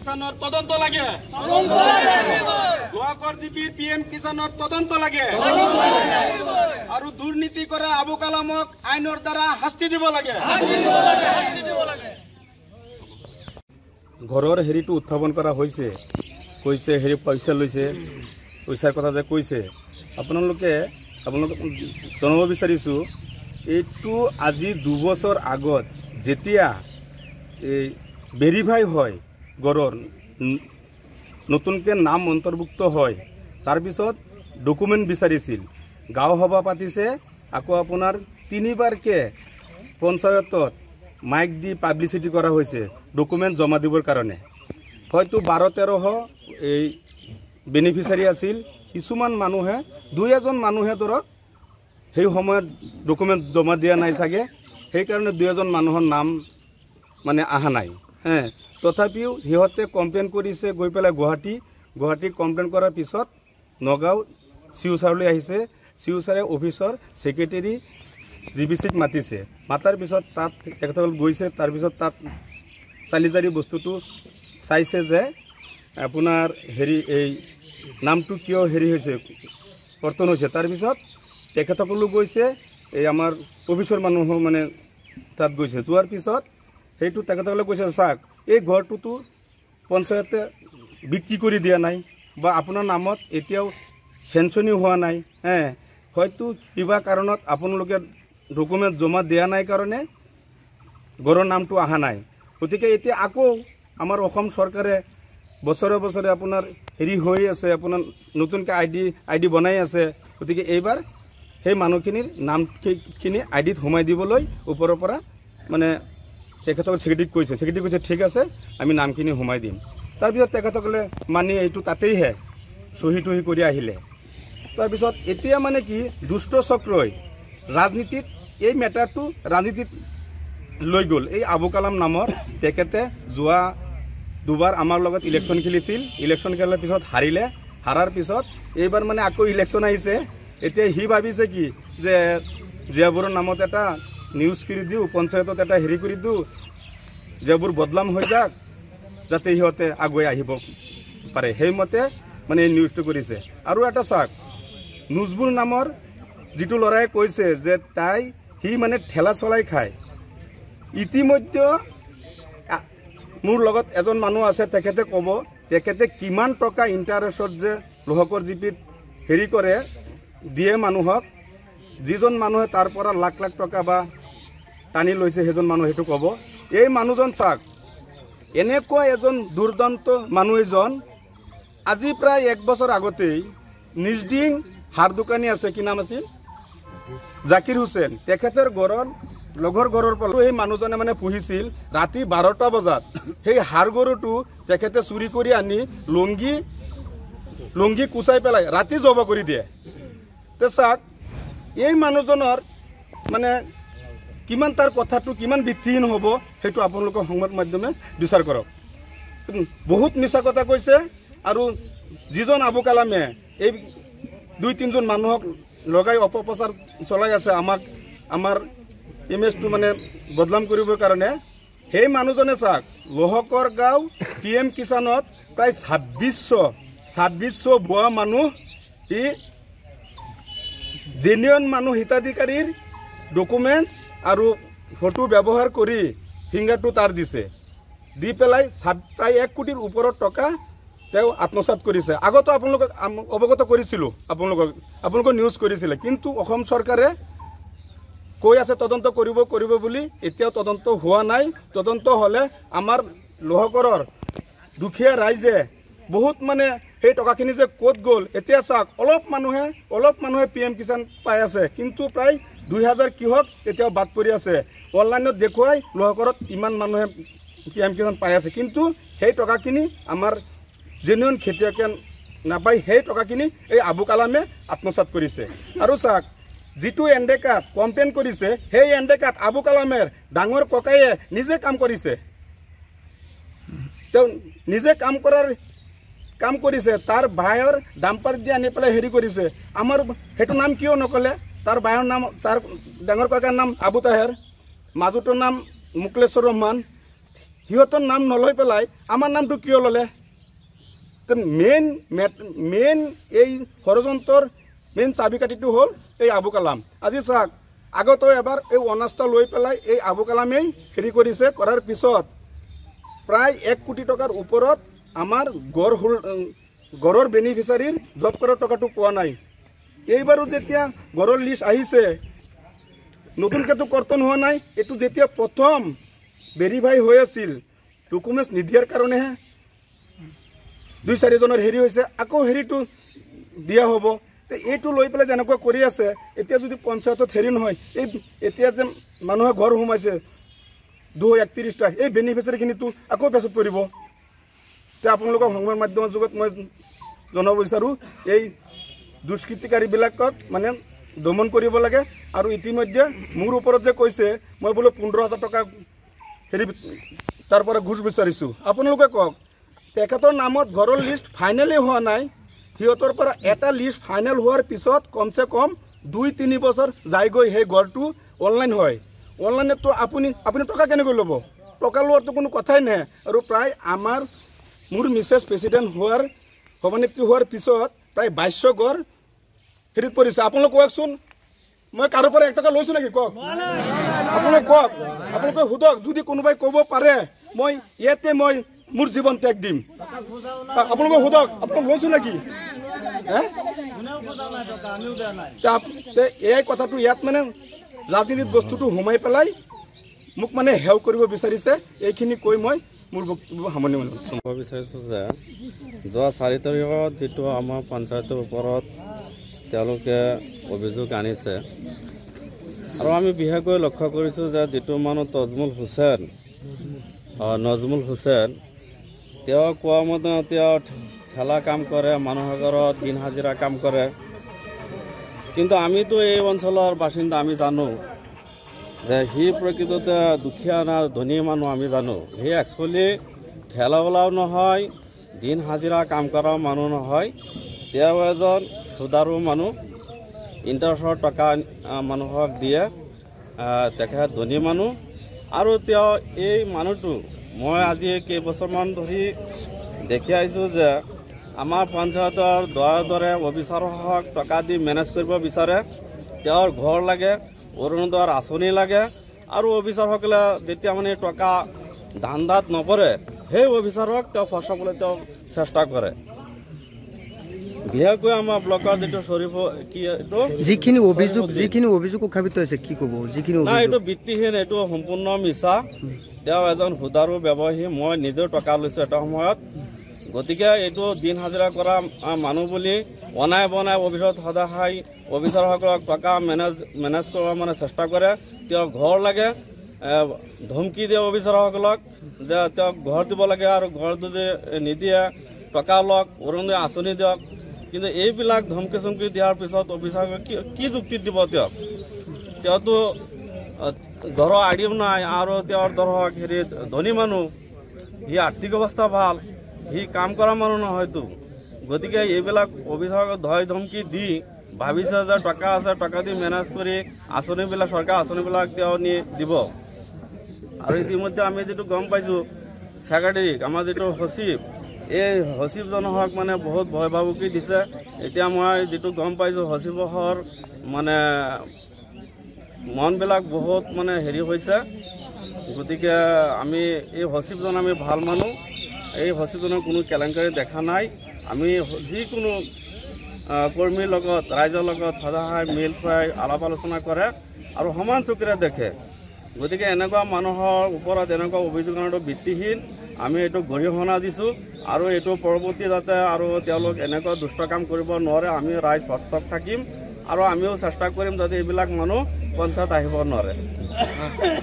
কিষাণৰ তদন্ত লাগে লোহাগড় জিপিৰ PM কিষাণৰ তদন্ত লাগে আৰু দুৰ্নীতি কৰা আবু কালামক আইনৰ দ্বাৰা শাস্তি দিব লাগে ঘৰৰ হেৰিটো উত্থাপন কৰা হৈছে কৈছে হেৰি পইচা লৈছে পইচাৰ কথা যে কৈছে আপোনালোক জনাব বিচাৰিছোঁ এইটো আজি 2 বছৰ আগত যেতিয়া এই ভেৰিফাই হয় গড়ৰ নতুনকৈ নাম অন্তৰ্ভুক্ত হয় তাৰপিছত ডকুমেণ্ট বিচাৰিছিল গাঁও সভা পাতিছে আকৌ আপোনাৰ 3বাৰকৈ পঞ্চায়তত মাইক দি পাব্লিচিটি কৰা হৈছে ডকুমেণ্ট জমা দিবৰ কাৰণে হয়তো 12-13 এই বেনিফিচিয়াৰী আছিল কিছুমান মানুহে 2-এজন মানুহে ধৰক সেই সময়ত ডকুমেণ্ট জমা দিয়া নাই চাগে সেইকাৰণে 2-এজন মানুহৰ নাম মানে আহা নাই তথাপিও সিহঁতে কমপ্লেইন কৰিছে গৈ পেলাই গুৱাহাটী কমপ্লেইন কৰাৰ পিছত নগাঁও চিউচাৰলৈ আহিছে চিউচাৰে অফিচৰ ছেক্ৰেটাৰী GBCক মাতিছে মাতাৰ পিছত তাত তেখেতসকল গৈছে তাৰপিছত তাত চালিজাৰি বস্তুটো চাইছে যে আপোনাৰ হেৰি এই নামটো কিয় হেৰি হৈছে কৰ্তন হৈছে তাৰপিছত তেখেতসকলো গৈছে এই আমাৰ অফিচৰ মানুহ মানে তাত গৈছে যোৱাৰ পিছত সেইটো তেখেতসকলে কৈছে চাওক এই ঘৰটোতো পঞ্চায়তে বিক্ৰী কৰি দিয়া নাই বা আপোনাৰ নামত এতিয়াও চেনচনি হোৱা নাই হয়তো কিবা কাৰণত আপোনালোকে ডকুমেণ্ট জমা দিয়া নাই কাৰণে ঘৰৰ নামটো অহা নাই গতিকে এতিয়া আকৌ আমাৰ অসম চৰকাৰে বছৰে বছৰে আপোনাৰ হেৰি হৈ আছে আপোনাৰ নতুনকৈ আইডি বনাই আছে গতিকে এইবাৰ সেই মানুহখিনিৰ নামখিনি আইডিত সোমাই দিবলৈ ওপৰৰ পৰা মানে তেখেতসকলে ছেক্ৰেটাৰীক কৈছে ঠিক আছে আমি নামখিনি সোমাই দিম তাৰপিছত তেখেতসকলে মানি এইটো তাতেইহে চহী তহী কৰি আহিলে তাৰপিছত এতিয়া মানে কি দুষ্ট চক্ৰই ৰাজনীতিত এই মেটাৰটো ৰাজনীতিত লৈ গ'ল এই আবু কালাম নামৰ তেখেতে যোৱা 2বাৰ আমাৰ লগত ইলেকশ্যন খেলিছিল ইলেকশ্যন খেলাৰ পিছত হাৰাৰ পিছত এইবাৰ মানে আকৌ ইলেকশ্যন আহিছে এতিয়া সি ভাবিছে কি যে জীয়াবোৰৰ নামত এটা নিউজ কৰি দিওঁ পঞ্চায়তত এটা হেৰি কৰি দিওঁ জীয়াবোৰ বদলাম হৈ যাক যাতে সিহঁতে আগুৱাই আহিব পাৰে সেইমতে মানে এই নিউজটো কৰিছে আৰু এটা চাওক নুজবুল নামৰ যিটো ল'ৰাই কৈছে যে সি মানে ঠেলা চলাই খায় ইতিমধ্যে মোৰ লগত এজন মানুহ আছে তেখেতে ক'ব তেখেতে কিমান টকা ইণ্টাৰেষ্টত যে লোহাগড় জিপিত হেৰি কৰে দিয়ে মানুহক যিজন মানুহে তাৰ পৰা লাখ টকা বা টানি লৈছে সেইজন মানুহ সেইটো ক'ব এই মানুহজন চাওক এনেকুৱা এজন দুৰ্দান্ত মানুহ এজন আজি প্ৰায় 1 বছৰ আগতেই নিৰ্দিং হাড় দোকানী আছে কি নাম আছিল জাকিৰ হুছেইন তেখেতৰ ঘৰৰ লগৰ ঘৰৰ পৰা সেই মানুহজনে মানে পুহিছিল ৰাতি 12টা বজাত সেই হাড় গৰুটো তেখেতে চুৰি কৰি আনি লুংগি কুচাই পেলাই ৰাতি জব কৰি দিয়ে তে চাওক এই মানুহজনৰ মানে কিমান তাৰ কথাটো কিমান ভিত্তিহীন হ'ব সেইটো আপোনালোকৰ সংবাদ মাধ্যমে বিচাৰ কৰক বহুত মিছা কথা কৈছে আৰু যিজন আবু কালামে এই 2-3জন মানুহক লগাই অপপ্ৰচাৰ চলাই আছে আমাৰ ইমেজটো মানে বদনাম কৰিবৰ কাৰণে সেই মানুহজনে চাওক লোহাগড় গাঁও PM কিষাণত প্ৰায় 2600 বুৱা মানুহ ই জেনুইন মানুহ হিতাধিকাৰীৰ ডকুমেণ্টছ আৰু ফটো ব্যৱহাৰ কৰি ফিংগাৰটো তাৰ দিছে দি পেলাই প্ৰায় 1 কোটিৰ ওপৰত টকা তেওঁ আত্মসাৎ কৰিছে আগতো আপোনালোকক অৱগত কৰিছিলোঁ আপোনালোকৰ নিউজ কৰিছিলে কিন্তু অসম চৰকাৰে কৈ আছে তদন্ত কৰিব বুলি এতিয়াও তদন্ত হোৱা নাই তদন্ত হ'লে আমাৰ লোহাগড়ৰ দুখীয়া ৰাইজে বহুত মানে সেই টকাখিনি যে ক'ত গ'ল এতিয়া চাওক অলপ মানুহে PM কিষাণ পাই আছে কিন্তু প্ৰায় 2000 কিহক এতিয়াও বাদ পৰি আছে অনলাইনত দেখুৱাই লোহাগড়ত ইমান মানুহে PM কিষাণ পাই আছে কিন্তু সেই টকাখিনি আমাৰ জেনুইন খেতিয়কে নাপায় সেই টকাখিনি এই আবু কালামে আত্মসাৎ কৰিছে আৰু চাওক যিটো এণ্ডেকাত কমপ্লেইন কৰিছে সেই এণ্ডেকাত আবু কালামেৰ ডাঙৰ ককায়ে নিজে কাম কৰিছে তেওঁ নিজে কাম কৰিছে তাৰ ভাইৰ ডাম্পাৰ দি আনি পেলাই হেৰি কৰিছে আমাৰ সেইটো নাম কিয় নকলে তাৰ ভাইৰ নাম তাৰ ডাঙৰ ককাৰ নাম আবু তাহেৰ মাজুটোৰ নাম মুকলেশ্বৰ ৰহমান সিহঁতৰ নাম নলৈ পেলাই আমাৰ নামটো কিয় ল'লে? মেইন এই ষড়যন্ত্ৰৰ মেইন চাবিকাঠিটো হ'ল এই আবু কালাম। আজি চাওক, আগতেও এবাৰ এই অনাস্থা লৈ পেলাই এই আবু কালামেই হেৰি কৰিছে, কৰাৰ পিছত প্ৰায় 1 কোটি টকাৰ ওপৰত আমাৰ গড়ৰ বেনিফিচাৰীৰ জব কৰাৰ টকাটো পোৱা নাই। এইবাৰো যেতিয়া গড়ৰ লিষ্ট আহিছে, নতুনকেতো কৰ্তন হোৱা নাই, এইটো যেতিয়া প্ৰথম ভেৰিফাই হৈ আছিল ডকুমেণ্টছ নিদিয়াৰ কাৰণেহে 2-4 জনৰ হেৰি হৈছে, আকৌ হেৰিটো দিয়া হ'ব। এইটো লৈ পেলাই যেনেকুৱা কৰি আছে, এতিয়া যদি পঞ্চায়তত হেৰি নহয়, এতিয়া যে মানুহে ঘৰ সোমাইছে 231টা, এই বেনিফিচিয়াৰীখিনিতো আকৌ পেছত পৰিব। এতিয়া আপোনালোকক সংবাদ মাধ্যমৰ যুগত মই জনাব বিচাৰোঁ, এই দুষ্কৃতিকাৰীবিলাকক মানে দমন কৰিব লাগে। আৰু ইতিমধ্যে মোৰ ওপৰত যে কৈছে মই বোলো 15,000 টকা হেৰি তাৰ পৰা ঘুচ বিচাৰিছোঁ, আপোনালোকে কওক, তেখেতৰ নামত ঘৰৰ লিষ্ট ফাইনেলেই হোৱা নাই, সিহঁতৰ পৰা এটা লিষ্ট ফাইনেল হোৱাৰ পিছত কমচে কম 2-3 বছৰ যায়গৈ, সেই ঘৰটো অনলাইন হয়। অনলাইনতো আপুনি টকা কেনেকৈ ল'ব? টকা লোৱাৰতো কোনো কথাই নাই। আৰু প্ৰায় মোৰ মিছেছ প্ৰেচিডেণ্ট হোৱাৰ সভানেত্ৰী হোৱাৰ পিছত প্ৰায় 2200 ঘৰ হেৰিত পৰিছে। আপোনালোকে কওকচোন, মই কাৰো পৰা 1 টকা লৈছোঁ নেকি? কওক, আপোনালোকে কওক, আপোনালোকে সোধক। যদি কোনোবাই ক'ব পাৰে মই ইয়াতে মই মোৰ জীৱন ত্যাগ দিম, আপোনালোকে সোধক, আপোনালোক লৈছোঁ নেকি? এই কথাটো ইয়াত মানে ৰাজনীতিত বস্তুটো সোমাই পেলাই মোক মানে হেও কৰিব বিচাৰিছে। এইখিনি কৈ মই মোৰ বক্তব্য সামৰণি মাৰিব বিচাৰিছোঁ যে যোৱা 4 তাৰিখত যিটো আমাৰ পঞ্চায়তৰ ওপৰত তেওঁলোকে অভিযোগ আনিছে, আৰু আমি বিশেষকৈ লক্ষ্য কৰিছোঁ যে যিটো মানুহ নজমুল হুছেইন, তেওঁ কোৱা মতে তেওঁ ঠেলা কাম কৰে, মানুহৰ ঘৰত দিন হাজিৰা কাম কৰে। কিন্তু আমিতো এই অঞ্চলৰ বাসিন্দা, আমি জানো যে সি প্ৰকৃততে দুখীয়া না ধনী মানুহ আমি জানো। সি একচুৱেলি ঠেলাৱালাও নহয়, দিন হাজিৰা কাম কৰা মানুহ নহয়, তেওঁ এজন সুদাৰু মানুহ, ইণ্টাৰেষ্টৰ টকা মানুহক দিয়ে, তেখেত ধনী মানুহ। আৰু তেওঁ এই মানুহটো মই আজি কেইবছৰমান ধৰি দেখি আহিছোঁ যে আমাৰ পঞ্চায়তৰ দৰে অফিচাৰক টকা দি মেনেজ কৰিব বিচাৰে। তেওঁৰ ঘৰ লাগে, অৰুণোদয়ৰ আঁচনি লাগে, আৰু অফিচাৰসকলে যেতিয়া মানে টকা ধান্দাত নপৰে, সেই অফিচাৰক তেওঁ ফচাবলৈ তেওঁ চেষ্টা কৰে। বিশেষকৈ আমাৰ ব্লকৰ যিটো যিখিনি অভিযোগ উত্থাপিত হৈছে, কি ক'ব? নাই, এইটো ভিত্তিহীন, এইটো সম্পূৰ্ণ মিছা। তেওঁ এজন সুদাৰু ব্যৱসায়ী, মই নিজেও টকা লৈছোঁ এটা সময়ত। গতিকে এইটো দিন হাজিৰা কৰা মানুহ বুলি বনাই অফিচত সদায় অফিচাৰসকলক টকা মেনেজ কৰাৰ মানে চেষ্টা কৰে। তেওঁক ঘৰ লাগে, ধমকি দিয়ে অফিচাৰসকলক যে তেওঁক ঘৰ দিব লাগে, আৰু ঘৰ যদি নিদিয়ে টকা লওক, অৰুণোদয় আঁচনি দিয়ক। কিন্তু এইবিলাক ধমকি চমকি দিয়াৰ পিছত অফিচাৰক কি যুক্তি দিব? তেওঁতো ঘৰৰ আইডিও নাই, আৰু তেওঁৰ ধৰক হেৰি ধনী মানুহ, সি আৰ্থিক অৱস্থা ভাল, সি কাম কৰা মানুহ নহয়তো। গতিকে এইবিলাক অফিচাৰক ধমকি দি ভাবিছে যে টকা আছে, টকা দি মেনেজ কৰি আঁচনিবিলাক, চৰকাৰ আঁচনিবিলাক তেওঁ নি দিব। আৰু ইতিমধ্যে আমি যিটো গম পাইছোঁ, ছেক্ৰেটাৰীক আমাৰ যিটো সচিব, এই সচিবজনক মানে বহুত ভয় ভাবুকি দিছে। এতিয়া মই যিটো গম পাইছোঁ, সচিবৰ মানে মনবিলাক বহুত মানে হেৰি হৈছে। গতিকে আমি এই সচিবজন আমি ভাল মানুহ, এই সচিবজনৰ কোনো কেলেংকাৰী দেখা নাই। আমি যিকোনো কৰ্মীৰ লগত, ৰাইজৰ লগত সদায় মিল খুৱাই আলাপ আলোচনা কৰে আৰু সমান চকুৰে দেখে। গতিকে এনেকুৱা মানুহৰ ওপৰত এনেকুৱা অভিযোগ অনাটো ভিত্তিহীন। আমি এইটো গৰিহণা দিছোঁ, আৰু এইটো পৰৱৰ্তী যাতে আৰু তেওঁলোক এনেকুৱা দুষ্ট কাম কৰিব নোৱাৰে, আমি ৰাইজ সতৰ্ক থাকিম, আৰু আমিও চেষ্টা কৰিম যাতে এইবিলাক মানুহ পঞ্চায়ত আহিব নোৱাৰে।